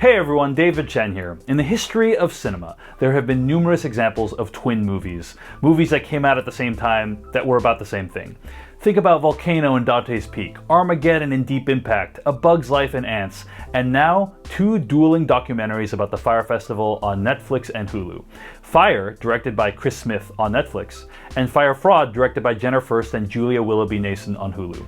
Hey everyone, David Chen here. In the history of cinema, there have been numerous examples of twin movies. Movies that came out at the same time that were about the same thing. Think about Volcano and Dante's Peak, Armageddon and Deep Impact, A Bug's Life and Ants, and now two dueling documentaries about the Fyre Festival on Netflix and Hulu. Fyre, directed by Chris Smith on Netflix, and Fyre Fraud, directed by Jenna Furst and Julia Willoughby Nason on Hulu.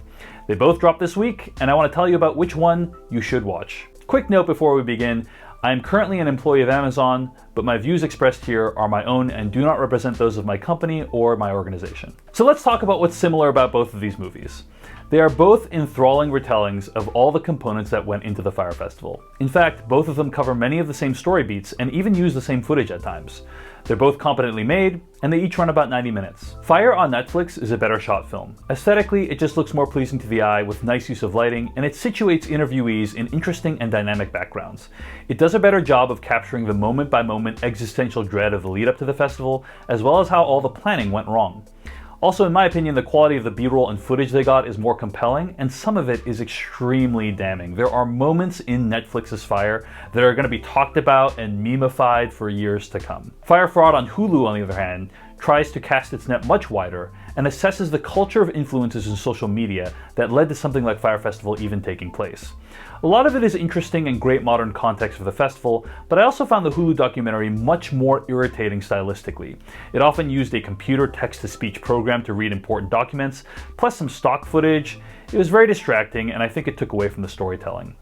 They both dropped this week, and I want to tell you about which one you should watch. Quick note before we begin, I am currently an employee of Amazon, but my views expressed here are my own and do not represent those of my company or my organization. So let's talk about what's similar about both of these movies. They are both enthralling retellings of all the components that went into the Fyre Festival. In fact, both of them cover many of the same story beats and even use the same footage at times. They're both competently made, and they each run about 90 minutes. Fyre on Netflix is a better shot film. Aesthetically, it just looks more pleasing to the eye with nice use of lighting, and it situates interviewees in interesting and dynamic backgrounds. It does a better job of capturing the moment-by-moment existential dread of the lead-up to the festival, as well as how all the planning went wrong. Also, in my opinion, the quality of the B-roll and footage they got is more compelling, and some of it is extremely damning. There are moments in Netflix's Fyre that are going to be talked about and memified for years to come. Fyre Fraud on Hulu, on the other hand, tries to cast its net much wider and assesses the culture of influences in social media that led to something like Fyre Festival even taking place. A lot of it is interesting and great modern context for the festival, but I also found the Hulu documentary much more irritating stylistically. It often used a computer text-to-speech program to read important documents, plus some stock footage. It was very distracting, and I think it took away from the storytelling.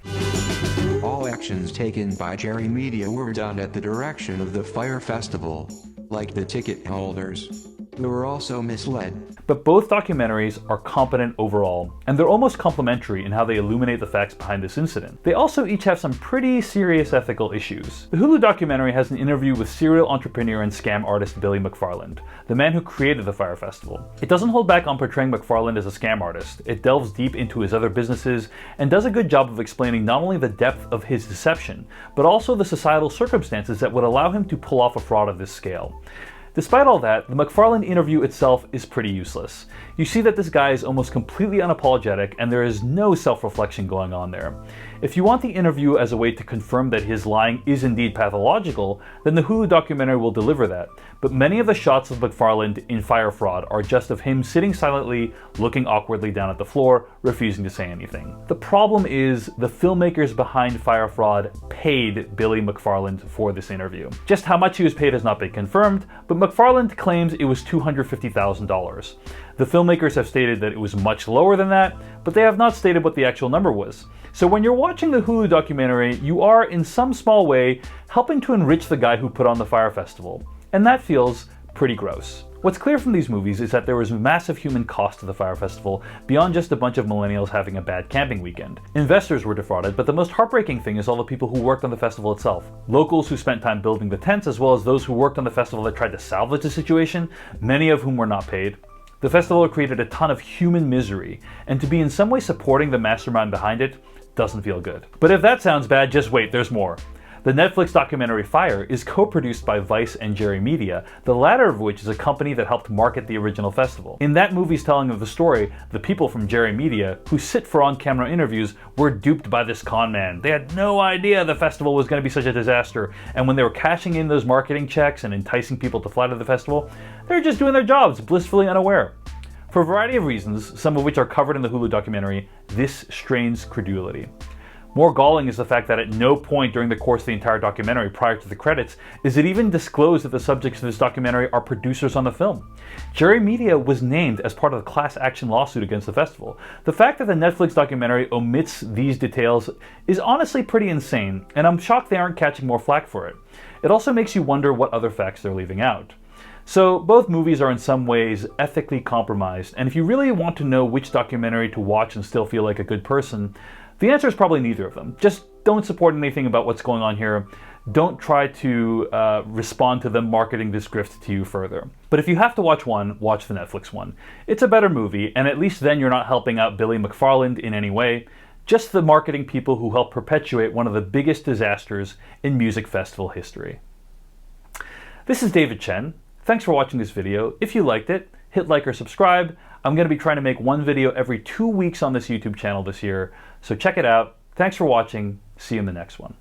All actions taken by Jerry Media were done at the direction of the Fyre Festival, like the ticket holders, who were also misled. But both documentaries are competent overall, and they're almost complementary in how they illuminate the facts behind this incident. They also each have some pretty serious ethical issues. The Hulu documentary has an interview with serial entrepreneur and scam artist Billy McFarland, the man who created the Fyre Festival. It doesn't hold back on portraying McFarland as a scam artist. It delves deep into his other businesses and does a good job of explaining not only the depth of his deception, but also the societal circumstances that would allow him to pull off a fraud of this scale. Despite all that, the McFarland interview itself is pretty useless. You see that this guy is almost completely unapologetic and there is no self-reflection going on there. If you want the interview as a way to confirm that his lying is indeed pathological, then the Hulu documentary will deliver that. But many of the shots of McFarland in Fyre Fraud are just of him sitting silently, looking awkwardly down at the floor, refusing to say anything. The problem is the filmmakers behind Fyre Fraud paid Billy McFarland for this interview. Just how much he was paid has not been confirmed, but McFarland claims it was $250,000. The filmmakers have stated that it was much lower than that, but they have not stated what the actual number was. So when you're watching the Hulu documentary, you are, in some small way, helping to enrich the guy who put on the Fyre Festival. And that feels pretty gross. What's clear from these movies is that there was massive human cost to the Fyre Festival beyond just a bunch of millennials having a bad camping weekend. Investors were defrauded, but the most heartbreaking thing is all the people who worked on the festival itself. Locals who spent time building the tents, as well as those who worked on the festival that tried to salvage the situation, many of whom were not paid. The festival created a ton of human misery, and to be in some way supporting the mastermind behind it doesn't feel good. But if that sounds bad, just wait, there's more. The Netflix documentary Fyre is co-produced by Vice and Jerry Media, the latter of which is a company that helped market the original festival. In that movie's telling of the story, the people from Jerry Media, who sit for on-camera interviews, were duped by this con man. They had no idea the festival was going to be such a disaster, and when they were cashing in those marketing checks and enticing people to fly to the festival, they were just doing their jobs, blissfully unaware. For a variety of reasons, some of which are covered in the Hulu documentary, this strains credulity. More galling is the fact that at no point during the course of the entire documentary prior to the credits is it even disclosed that the subjects of this documentary are producers on the film. Jerry Media was named as part of the class action lawsuit against the festival. The fact that the Netflix documentary omits these details is honestly pretty insane, and I'm shocked they aren't catching more flack for it. It also makes you wonder what other facts they're leaving out. So both movies are in some ways ethically compromised, and if you really want to know which documentary to watch and still feel like a good person, the answer is probably neither of them. Just don't support anything about what's going on here. Don't try to respond to them marketing this grift to you further. But if you have to watch one, watch the Netflix one. It's a better movie, and at least then you're not helping out Billy McFarland in any way, just the marketing people who helped perpetuate one of the biggest disasters in music festival history. This is David Chen. Thanks for watching this video. If you liked it, hit like or subscribe. I'm going to be trying to make one video every 2 weeks on this YouTube channel this year, so check it out. Thanks for watching. See you in the next one.